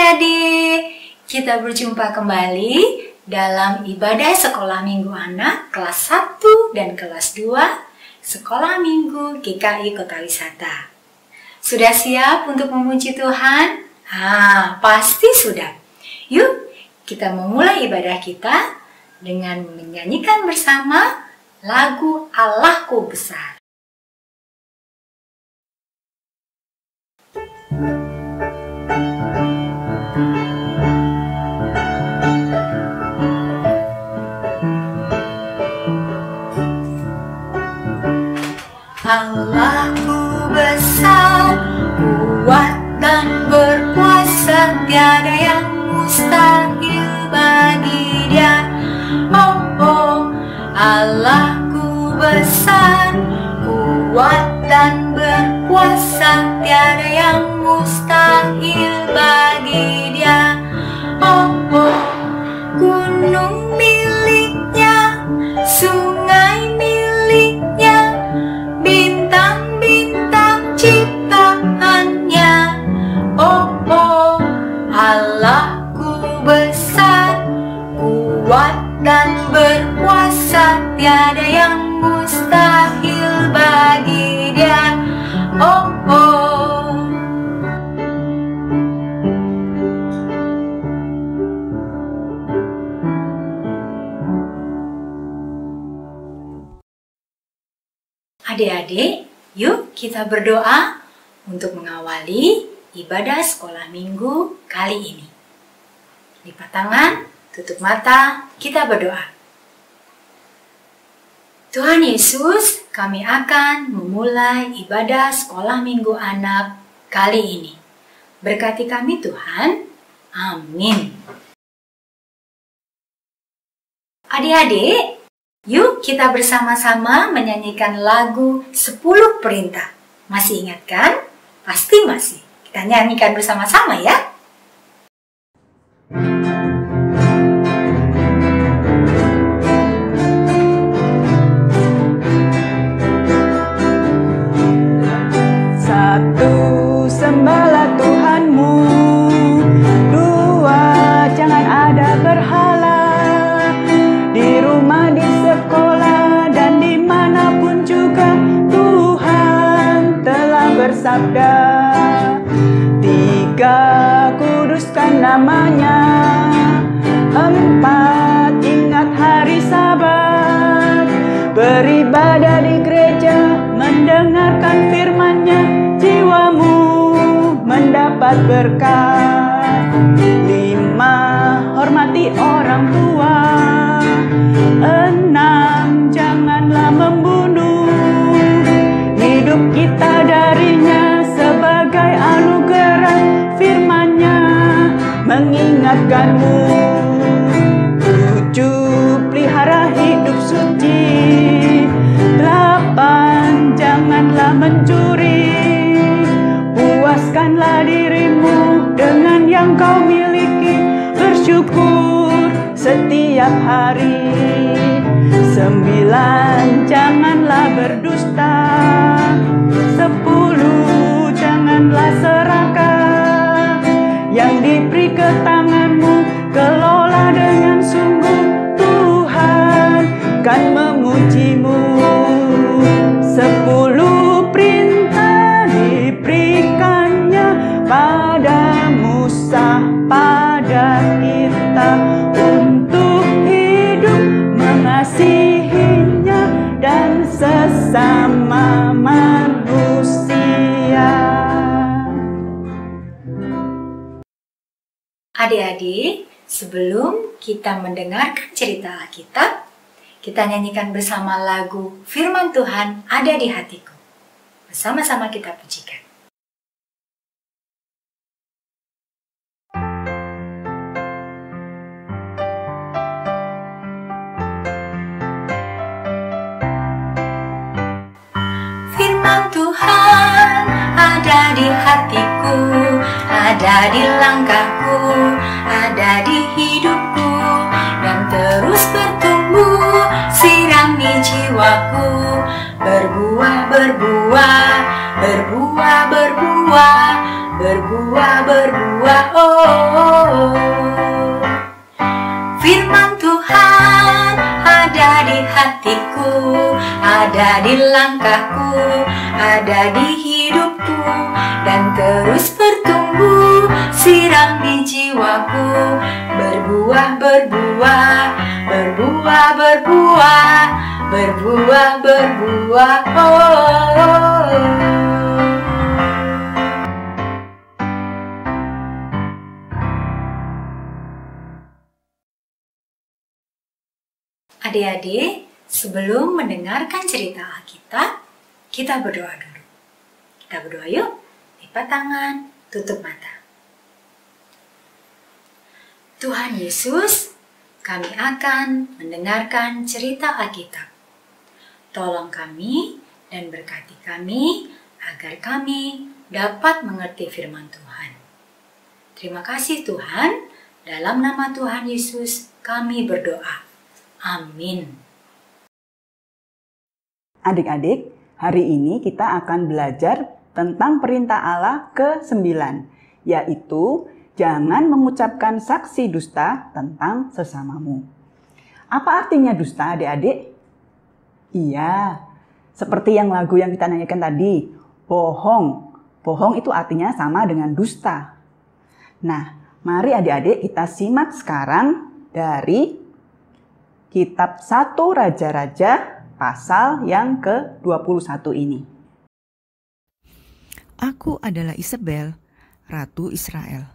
adik-adik, kita berjumpa kembali dalam ibadah sekolah minggu anak kelas 1 dan kelas 2 Sekolah Minggu GKI Kota Wisata. Sudah siap untuk memuji Tuhan? Pasti sudah. Yuk, kita memulai ibadah kita dengan menyanyikan bersama lagu Allahku Besar. Allahku besar, kuat dan berkuasa, tiada yang mustahil bagi Dia. Oh, oh, Allahku besar, kuat dan berkuasa, tiada yang mustahil bagi Dia. Oh, oh, gunung miliknya, sungai miliknya, bintang-bintang ciptaannya. Oh, oh, Allahku besar, kuat dan berkuasa, tiada yang mustahil bagi Dia. Oh, oh. Adik-adik, yuk kita berdoa untuk mengawali ibadah sekolah minggu kali ini. Lipat tangan, tutup mata, kita berdoa. Tuhan Yesus, kami akan memulai ibadah sekolah minggu anak kali ini. Berkati kami Tuhan, amin. Adik-adik, yuk kita bersama-sama menyanyikan lagu 10 Perintah. Masih ingat kan? Pasti masih. Kita nyanyikan bersama-sama ya. Satu, sembahlah Tuhanmu. Dua, jangan ada berhala. Di rumah, di sekolah, dan dimanapun juga Tuhan telah bersabda. Tiga, kuduskan namanya. Empat, ingat hari Sabat. Beribadah di gereja, mendengarkan firman-Nya, jiwamu mendapat berkat. Lima, hormati orang tua. Enam, janganlah membunuh. Hidup kita darinya sebagai anugerah, firman-Nya mengingatkanmu. Tujuh, pelihara hidup suci. Delapan, janganlah mencuri. Puaskanlah dirimu dengan yang kau miliki. Bersyukur setiap hari. Sembilan, janganlah berdusta. Sepuluh, janganlah serakah. Yang diberi ke tanganmu, kelola dengan sungguh. Tuhan kan memujimu. 10 perintah diberikannya pada Musa, pada kita, untuk hidup mengasihinya dan sesama manusia. Adik-adik, sebelum kita mendengarkan cerita Alkitab, kita nyanyikan bersama lagu Firman Tuhan Ada di Hatiku. Bersama-sama kita pujikan. Firman Tuhan ada di hatiku, ada di langkahku, ada di hidupku, dan terus bertumbuh, sirami jiwaku, berbuah, berbuah, berbuah, berbuah, berbuah, berbuah, oh. ada di langkahku, ada di hidupku, dan terus bertumbuh, siram di jiwaku, berbuah, berbuah, berbuah, berbuah, berbuah, berbuah, oh. Adik-adik, sebelum mendengarkan cerita Alkitab, kita berdoa dulu. Kita berdoa yuk. Lipat tangan, tutup mata. Tuhan Yesus, kami akan mendengarkan cerita Alkitab. Tolong kami dan berkati kami agar kami dapat mengerti firman Tuhan. Terima kasih Tuhan, dalam nama Tuhan Yesus kami berdoa. Amin. Adik-adik, hari ini kita akan belajar tentang perintah Allah ke-9, yaitu jangan mengucapkan saksi dusta tentang sesamamu. Apa artinya dusta, adik-adik? Iya, seperti yang lagu yang kita nyanyikan tadi, bohong. Bohong itu artinya sama dengan dusta. Nah, mari adik-adik kita simak sekarang dari Kitab 1 Raja-Raja pasal yang ke-21 ini. Aku adalah Isabel, Ratu Israel.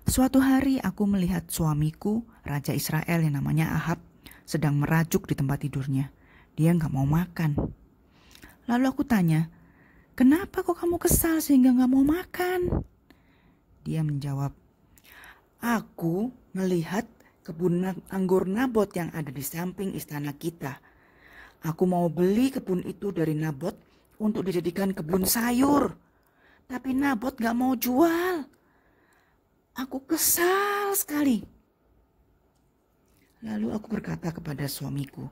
Suatu hari aku melihat suamiku, Raja Israel yang namanya Ahab, sedang merajuk di tempat tidurnya. Dia nggak mau makan. Lalu aku tanya, kenapa kok kamu kesal sehingga nggak mau makan? Dia menjawab, aku melihat kebun anggur Nabot yang ada di samping istana kita. Aku mau beli kebun itu dari Nabot untuk dijadikan kebun sayur. Tapi Nabot gak mau jual. Aku kesal sekali. Lalu aku berkata kepada suamiku,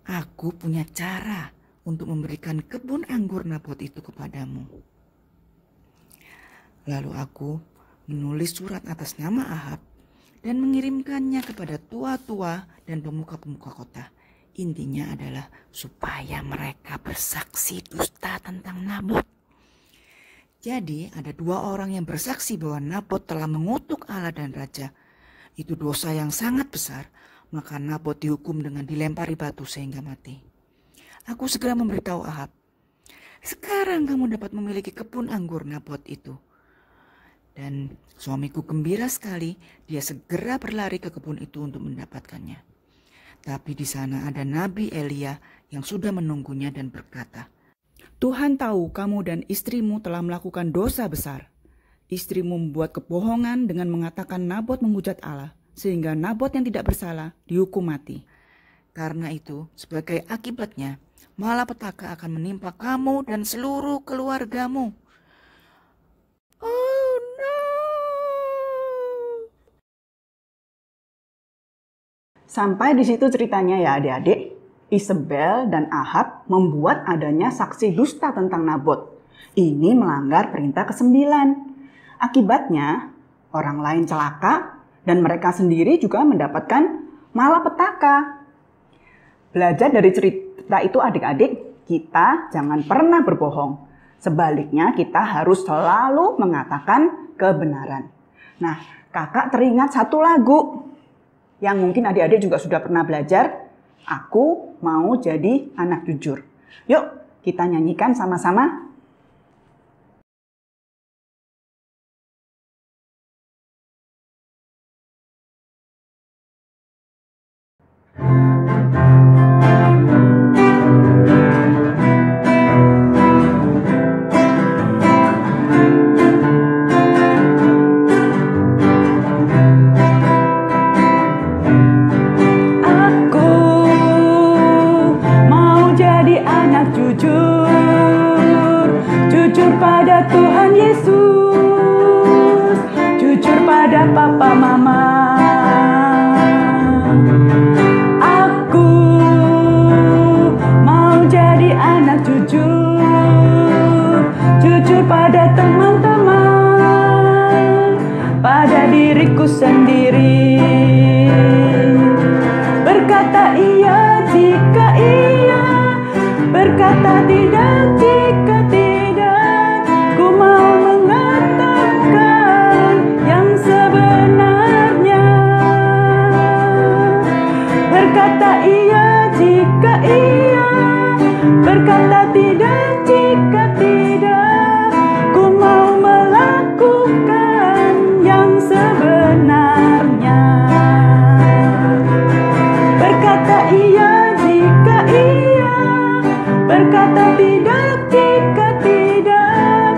aku punya cara untuk memberikan kebun anggur Nabot itu kepadamu. Lalu aku menulis surat atas nama Ahab dan mengirimkannya kepada tua-tua dan pemuka-pemuka kota. Intinya adalah supaya mereka bersaksi dusta tentang Nabot. Jadi ada 2 orang yang bersaksi bahwa Nabot telah mengutuk Allah dan Raja. Itu dosa yang sangat besar, maka Nabot dihukum dengan dilempari batu sehingga mati. Aku segera memberitahu Ahab, sekarang kamu dapat memiliki kebun anggur Nabot itu. Dan suamiku gembira sekali, dia segera berlari ke kebun itu untuk mendapatkannya. Tapi di sana ada Nabi Elia yang sudah menunggunya dan berkata, Tuhan tahu kamu dan istrimu telah melakukan dosa besar. Istrimu membuat kebohongan dengan mengatakan Nabot menghujat Allah, sehingga Nabot yang tidak bersalah dihukum mati. Karena itu, sebagai akibatnya, malapetaka akan menimpa kamu dan seluruh keluargamu. Oh no! Sampai di situ ceritanya ya adik-adik. Isabel dan Ahab membuat adanya saksi dusta tentang Nabot. Ini melanggar perintah ke-9. Akibatnya, orang lain celaka dan mereka sendiri juga mendapatkan malapetaka. Belajar dari cerita itu adik-adik, kita jangan pernah berbohong. Sebaliknya kita harus selalu mengatakan kebenaran. Nah, kakak teringat satu lagu yang mungkin adik-adik juga sudah pernah belajar. Aku mau jadi anak jujur. Yuk kita nyanyikan sama-sama. Jujur pada Tuhan Yesus, jujur pada papa mama. Aku mau jadi anak jujur, jujur pada teman-teman, pada diriku sendiri. Berkata iya jika iya, Berkata tidak jika tidak, ku mau mengatakan yang sebenarnya. Berkata iya jika iya, berkata tidak jika tidak, ku mau melakukan yang sebenarnya. Berkata iya jika iya, berkata tidak jika tidak,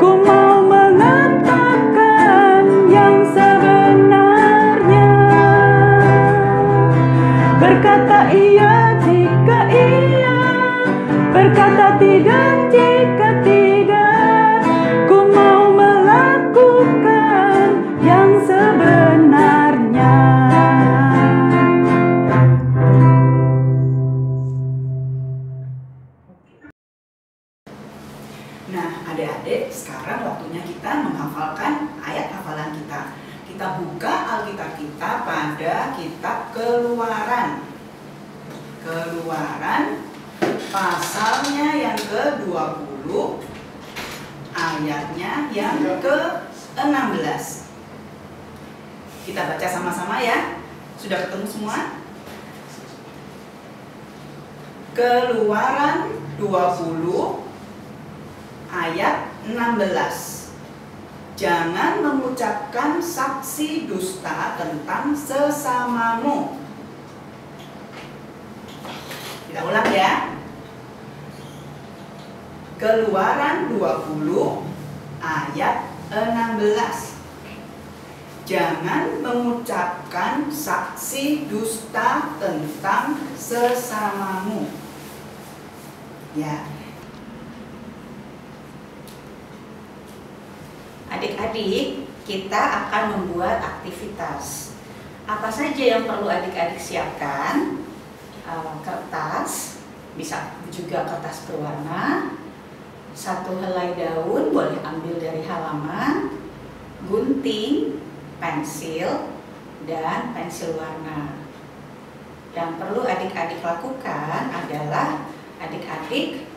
ku mau mengatakan yang sebenarnya. Berkata iya jika iya, berkata tidak jika tidak, ku mau melakukan yang sebenarnya. Nah, adik-adik, sekarang waktunya kita menghafalkan ayat hafalan kita. Kita buka Alkitab kita pada kitab Keluaran. Keluaran pasalnya yang ke-20, ayatnya yang ke-16. Kita baca sama-sama ya. Sudah ketemu semua? Keluaran 20 ayat 16. Jangan mengucapkan saksi dusta tentang sesamamu. Kita ulang ya. Keluaran 20 ayat 16. Jangan mengucapkan saksi dusta tentang sesamamu. Ya. Adik-adik, kita akan membuat aktivitas. Apa saja yang perlu adik-adik siapkan? Kertas, bisa juga kertas berwarna, satu helai daun, boleh ambil dari halaman, gunting, pensil, dan pensil warna. Yang perlu adik-adik lakukan adalah adik-adik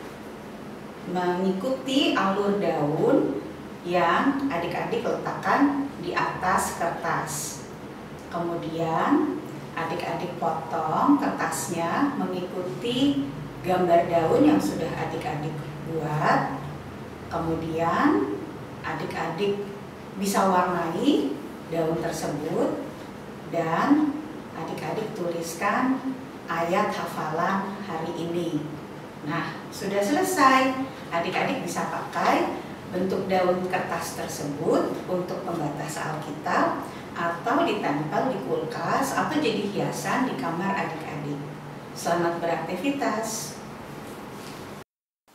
mengikuti alur daun yang adik-adik letakkan di atas kertas. Kemudian adik-adik potong kertasnya mengikuti gambar daun yang sudah adik-adik buat. Kemudian adik-adik bisa warnai daun tersebut dan adik-adik tuliskan ayat hafalan hari ini. Nah, sudah selesai. Adik-adik bisa pakai bentuk daun kertas tersebut untuk pembatas Alkitab, atau ditempel di kulkas, atau jadi hiasan di kamar adik-adik. Selamat beraktivitas.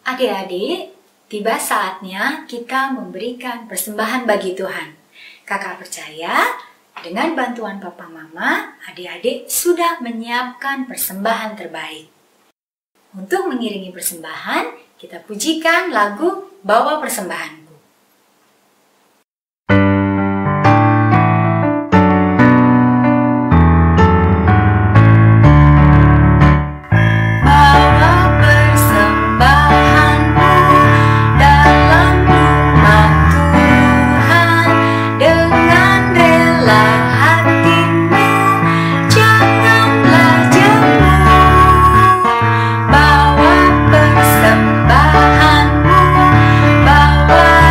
Adik-adik, tiba saatnya kita memberikan persembahan bagi Tuhan. Kakak percaya dengan bantuan Papa Mama, adik-adik sudah menyiapkan persembahan terbaik. Untuk mengiringi persembahan, kita pujikan lagu Bawa Persembahanku. Bawa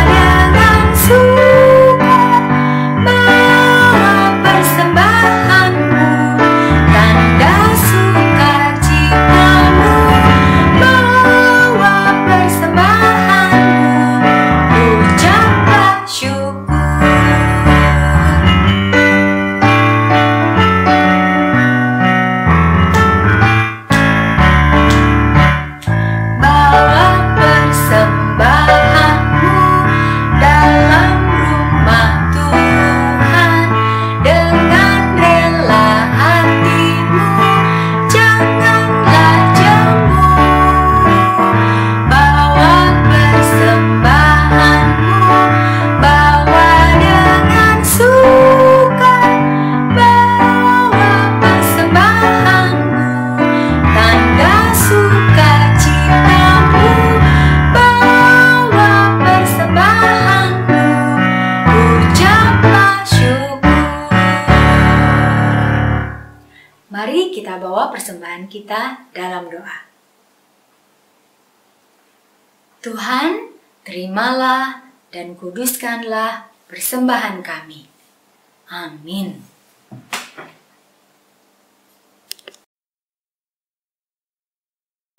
membawa persembahan kita dalam doa. Tuhan, terimalah dan kuduskanlah persembahan kami. Amin.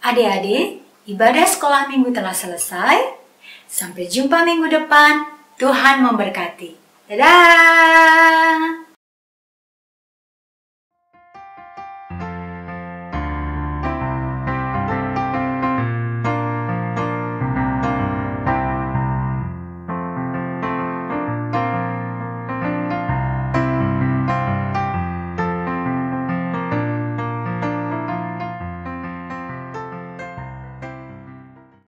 Adik-adik, ibadah sekolah minggu telah selesai. Sampai jumpa minggu depan. Tuhan memberkati. Dadah!